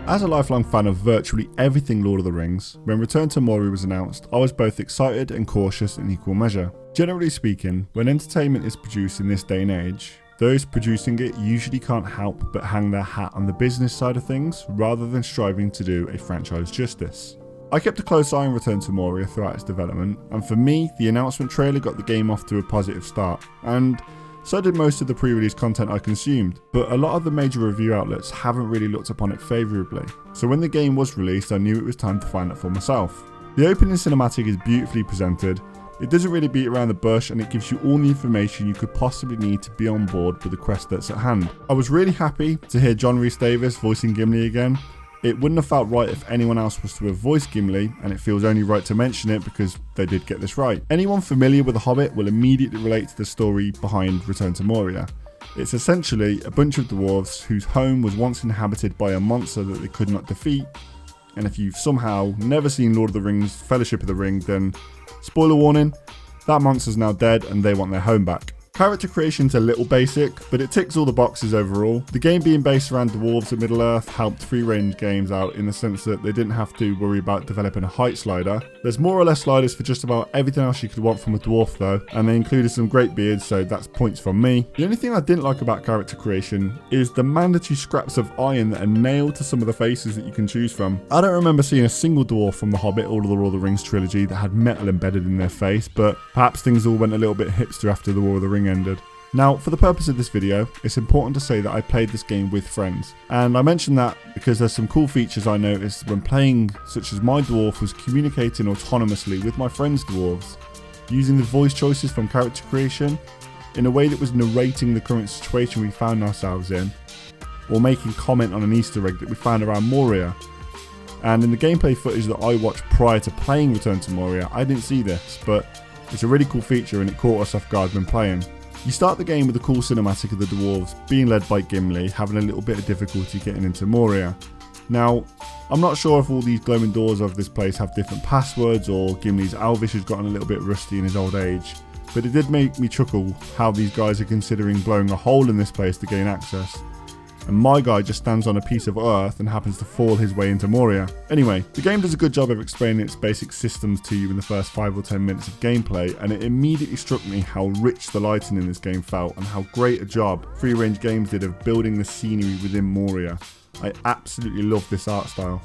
As a lifelong fan of virtually everything Lord of the Rings, when Return to Moria was announced, I was both excited and cautious in equal measure. Generally speaking, when entertainment is produced in this day and age, those producing it usually can't help but hang their hat on the business side of things rather than striving to do a franchise justice. I kept a close eye on Return to Moria throughout its development, and for me, the announcement trailer got the game off to a positive start, and so did most of the pre-release content I consumed, but a lot of the major review outlets haven't really looked upon it favourably, so when the game was released I knew it was time to find out for myself. The opening cinematic is beautifully presented, it doesn't really beat around the bush, and it gives you all the information you could possibly need to be on board with the quest that's at hand. I was really happy to hear John Rhys-Davies voicing Gimli again. It wouldn't have felt right if anyone else was to have voiced Gimli, and it feels only right to mention it because they did get this right. Anyone familiar with The Hobbit will immediately relate to the story behind Return to Moria. It's essentially a bunch of dwarves whose home was once inhabited by a monster that they could not defeat, and if you've somehow never seen Lord of the Rings Fellowship of the Ring, then spoiler warning, that monster's now dead and they want their home back. Character creation's a little basic, but it ticks all the boxes overall. The game being based around dwarves at Middle-earth helped free-range games out in the sense that they didn't have to worry about developing a height slider. There's more or less sliders for just about everything else you could want from a dwarf though, and they included some great beards, so that's points from me. The only thing I didn't like about character creation is the mandatory scraps of iron that are nailed to some of the faces that you can choose from. I don't remember seeing a single dwarf from The Hobbit or the Lord of the Rings trilogy that had metal embedded in their face, but perhaps things all went a little bit hipster after the War of the Ring ended. Now, for the purpose of this video, it's important to say that I played this game with friends, and I mention that because there's some cool features I noticed when playing, such as my dwarf was communicating autonomously with my friends' dwarves, using the voice choices from character creation in a way that was narrating the current situation we found ourselves in, or making comment on an Easter egg that we found around Moria. And in the gameplay footage that I watched prior to playing Return to Moria, I didn't see this, but it's a really cool feature and it caught us off guard when playing. You start the game with a cool cinematic of the dwarves being led by Gimli, having a little bit of difficulty getting into Moria. Now, I'm not sure if all these glowing doors of this place have different passwords or Gimli's Elvish has gotten a little bit rusty in his old age, but it did make me chuckle how these guys are considering blowing a hole in this place to gain access. And my guy just stands on a piece of earth and happens to fall his way into Moria. Anyway, the game does a good job of explaining its basic systems to you in the first 5 or 10 minutes of gameplay, and it immediately struck me how rich the lighting in this game felt and how great a job Free Range Games did of building the scenery within Moria. I absolutely love this art style.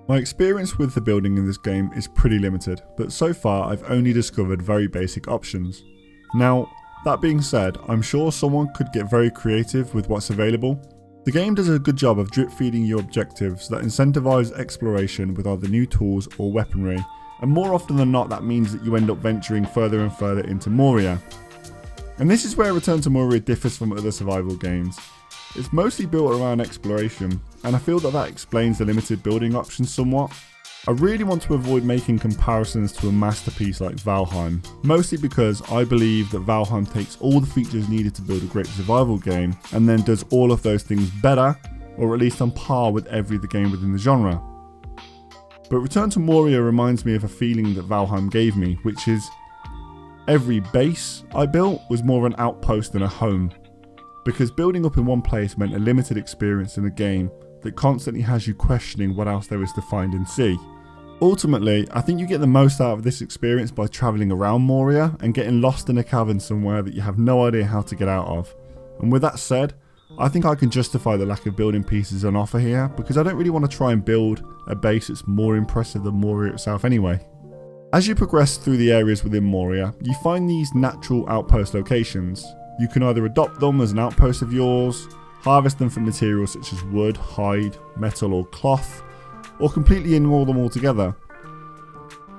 My experience with the building in this game is pretty limited, but so far I've only discovered very basic options. Now, that being said, I'm sure someone could get very creative with what's available. The game does a good job of drip feeding you objectives that incentivize exploration with either new tools or weaponry, and more often than not that means that you end up venturing further and further into Moria. And this is where Return to Moria differs from other survival games. It's mostly built around exploration, and I feel that that explains the limited building options somewhat. I really want to avoid making comparisons to a masterpiece like Valheim, mostly because I believe that Valheim takes all the features needed to build a great survival game, and then does all of those things better, or at least on par with every other game within the genre. But Return to Moria reminds me of a feeling that Valheim gave me, which is every base I built was more of an outpost than a home. Because building up in one place meant a limited experience in a game that constantly has you questioning what else there is to find and see. Ultimately, I think you get the most out of this experience by travelling around Moria and getting lost in a cavern somewhere that you have no idea how to get out of. And with that said, I think I can justify the lack of building pieces on offer here, because I don't really want to try and build a base that's more impressive than Moria itself anyway. As you progress through the areas within Moria, you find these natural outpost locations. You can either adopt them as an outpost of yours, harvest them from materials such as wood, hide, metal or cloth, or completely ignore them altogether.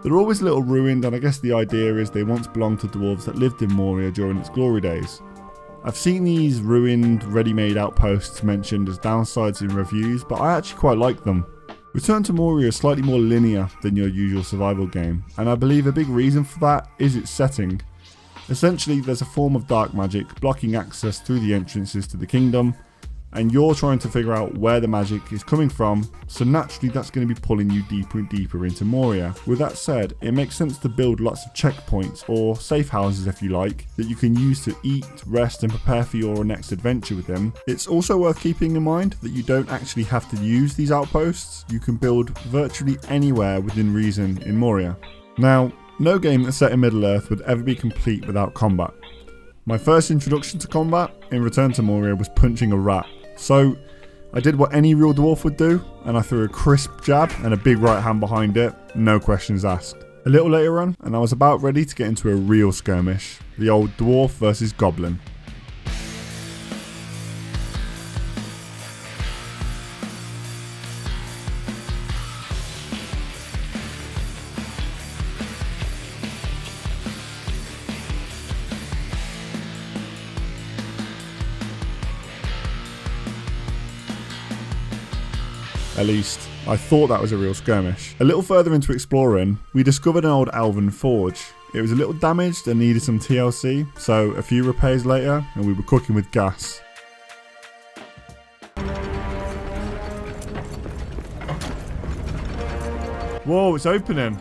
They're always a little ruined, and I guess the idea is they once belonged to dwarves that lived in Moria during its glory days. I've seen these ruined, ready-made outposts mentioned as downsides in reviews, but I actually quite like them. Return to Moria is slightly more linear than your usual survival game, and I believe a big reason for that is its setting. Essentially, there's a form of dark magic blocking access through the entrances to the kingdom, and you're trying to figure out where the magic is coming from, so naturally that's going to be pulling you deeper and deeper into Moria. With that said, it makes sense to build lots of checkpoints, or safe houses if you like, that you can use to eat, rest and prepare for your next adventure with them. It's also worth keeping in mind that you don't actually have to use these outposts. You can build virtually anywhere within reason in Moria. Now, no game that's set in Middle Earth would ever be complete without combat. My first introduction to combat in Return to Moria was punching a rat. So I did what any real dwarf would do, and I threw a crisp jab and a big right hand behind it, no questions asked. A little later on, and I was about ready to get into a real skirmish, the old dwarf versus goblin. At least, I thought that was a real skirmish. A little further into exploring, we discovered an old elven forge. It was a little damaged and needed some TLC, so a few repairs later, and we were cooking with gas. Whoa, it's opening.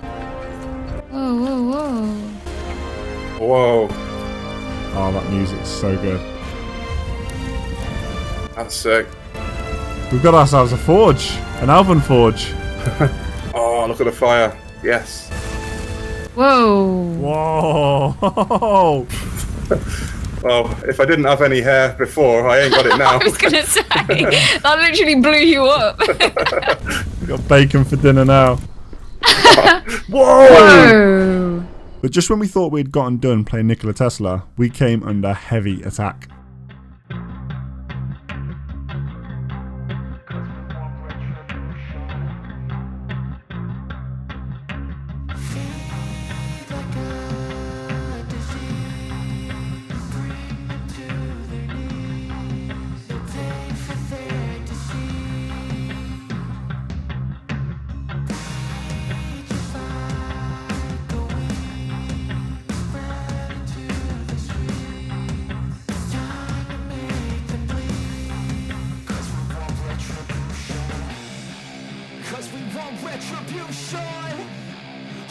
Whoa, whoa, whoa. Whoa. Oh, that music's so good. That's sick. We've got ourselves a forge, an elven forge. Oh, look at the fire. Yes. Whoa. Whoa. Well, if I didn't have any hair before, I ain't got it now. I was going to say, that literally blew you up. We've got bacon for dinner now. Whoa! Whoa. But just when we thought we'd gotten done playing Nikola Tesla, we came under heavy attack. Retribution!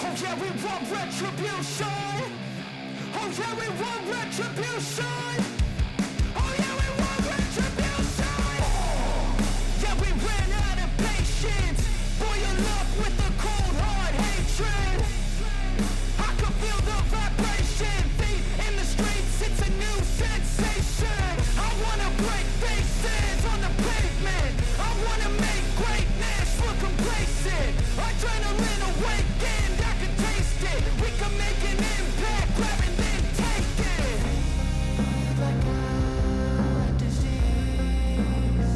Oh yeah, we want retribution! Oh yeah, we want retribution! Oh yeah, we want retribution! Yeah, we ran out of patience! Boil up with the cold hard hatred! I can feel the vibration! Feet in the streets, it's a new sensation! I wanna break faces on the pavement! I wanna make greatness look complacent! Adrenaline awakened, I can taste it. We can make an impact, grab and then take it. Like a disease,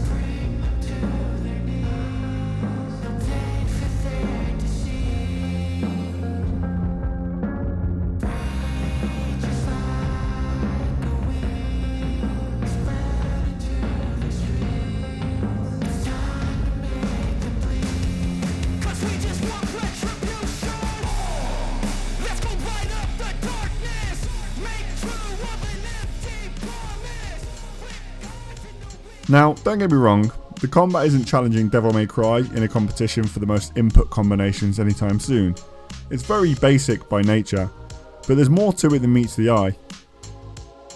bring them to their knees. Pain for their disease. Rage is like a weed, spread into the streets. It's time to make them bleed. 'Cause we just want retribution. Let's go light up the darkness. Make true of an empty promise. Now, don't get me wrong, the combat isn't challenging Devil May Cry in a competition for the most input combinations anytime soon. It's very basic by nature, but there's more to it than meets the eye.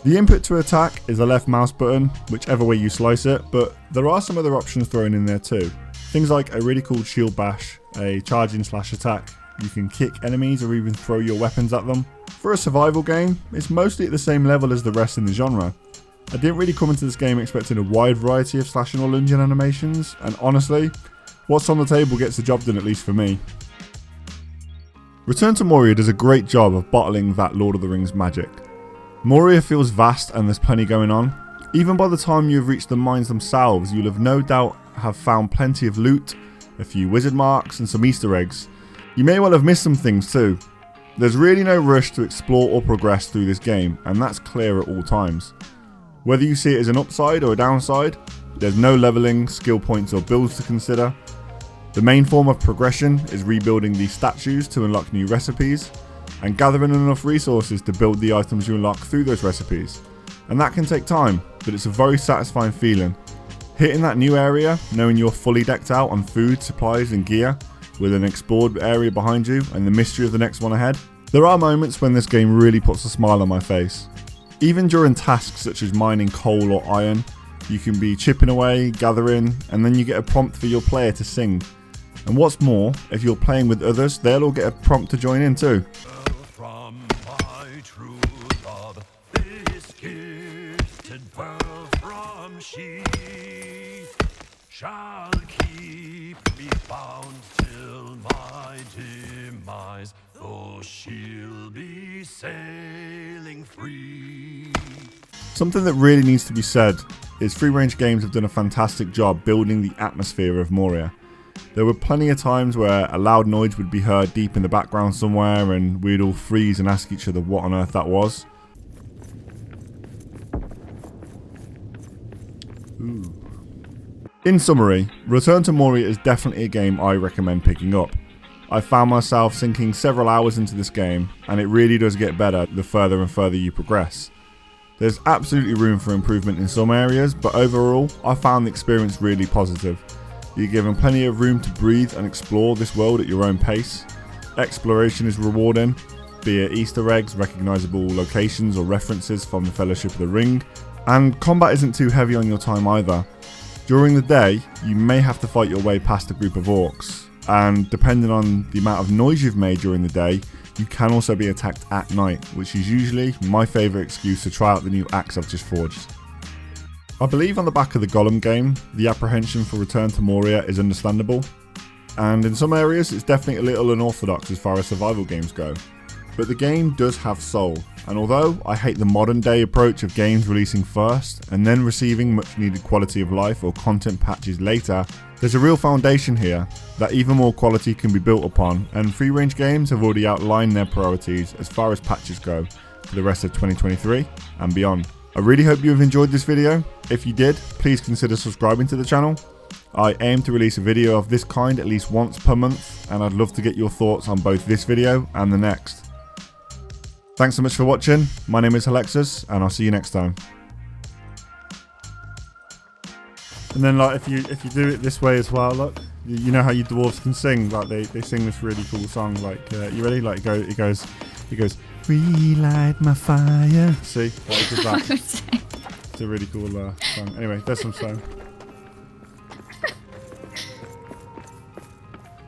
The input to attack is the left mouse button, whichever way you slice it, but there are some other options thrown in there too. Things like a really cool shield bash, a charging slash attack, you can kick enemies or even throw your weapons at them. For a survival game, it's mostly at the same level as the rest in the genre. I didn't really come into this game expecting a wide variety of slashing or lunging animations, and honestly, what's on the table gets the job done, at least for me. Return to Moria does a great job of bottling that Lord of the Rings magic. Moria feels vast and there's plenty going on. Even by the time you have reached the mines themselves, you'll have no doubt have found plenty of loot, a few wizard marks and some Easter eggs. You may well have missed some things too. There's really no rush to explore or progress through this game, and that's clear at all times. Whether you see it as an upside or a downside, there's no leveling, skill points or builds to consider. The main form of progression is rebuilding these statues to unlock new recipes, and gathering enough resources to build the items you unlock through those recipes. And that can take time, but it's a very satisfying feeling. Hitting that new area, knowing you're fully decked out on food, supplies and gear, with an explored area behind you and the mystery of the next one ahead. There are moments when this game really puts a smile on my face. Even during tasks such as mining coal or iron, you can be chipping away, gathering, and then you get a prompt for your player to sing. And what's more, if you're playing with others, they'll all get a prompt to join in too. From my true love, this gifted pearl from she shall keep me bound till my demise, though she'll be sailing free. Something that really needs to be said is Free Range Games have done a fantastic job building the atmosphere of Moria. There were plenty of times where a loud noise would be heard deep in the background somewhere and we'd all freeze and ask each other what on earth that was. Ooh. In summary, Return to Moria is definitely a game I recommend picking up. I found myself sinking several hours into this game, and it really does get better the further and further you progress. There's absolutely room for improvement in some areas, but overall, I found the experience really positive. You're given plenty of room to breathe and explore this world at your own pace. Exploration is rewarding, be it Easter eggs, recognisable locations or references from the Fellowship of the Ring, and combat isn't too heavy on your time either. During the day, you may have to fight your way past a group of orcs, and depending on the amount of noise you've made during the day, you can also be attacked at night, which is usually my favourite excuse to try out the new axe I've just forged. I believe on the back of the Golem game, the apprehension for Return to Moria is understandable, and in some areas it's definitely a little unorthodox as far as survival games go. But the game does have soul, and although I hate the modern day approach of games releasing first and then receiving much needed quality of life or content patches later, there's a real foundation here that even more quality can be built upon, and Free Range Games have already outlined their priorities as far as patches go for the rest of 2023 and beyond. I really hope you have enjoyed this video. If you did, please consider subscribing to the channel. I aim to release a video of this kind at least once per month, and I'd love to get your thoughts on both this video and the next. Thanks so much for watching. My name is Alexis, and I'll see you next time. And then, like, if you do it this way as well, look, you know how you dwarves can sing, like they sing this really cool song. Like, you ready? Like, it goes, relight my fire. See, what is that? It's a really cool song. Anyway, there's some stone.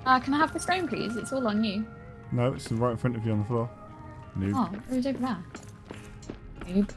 Can I have the stone, please? It's all on you. No, it's right in front of you on the floor. Noob. Oh, it was over there. Noob.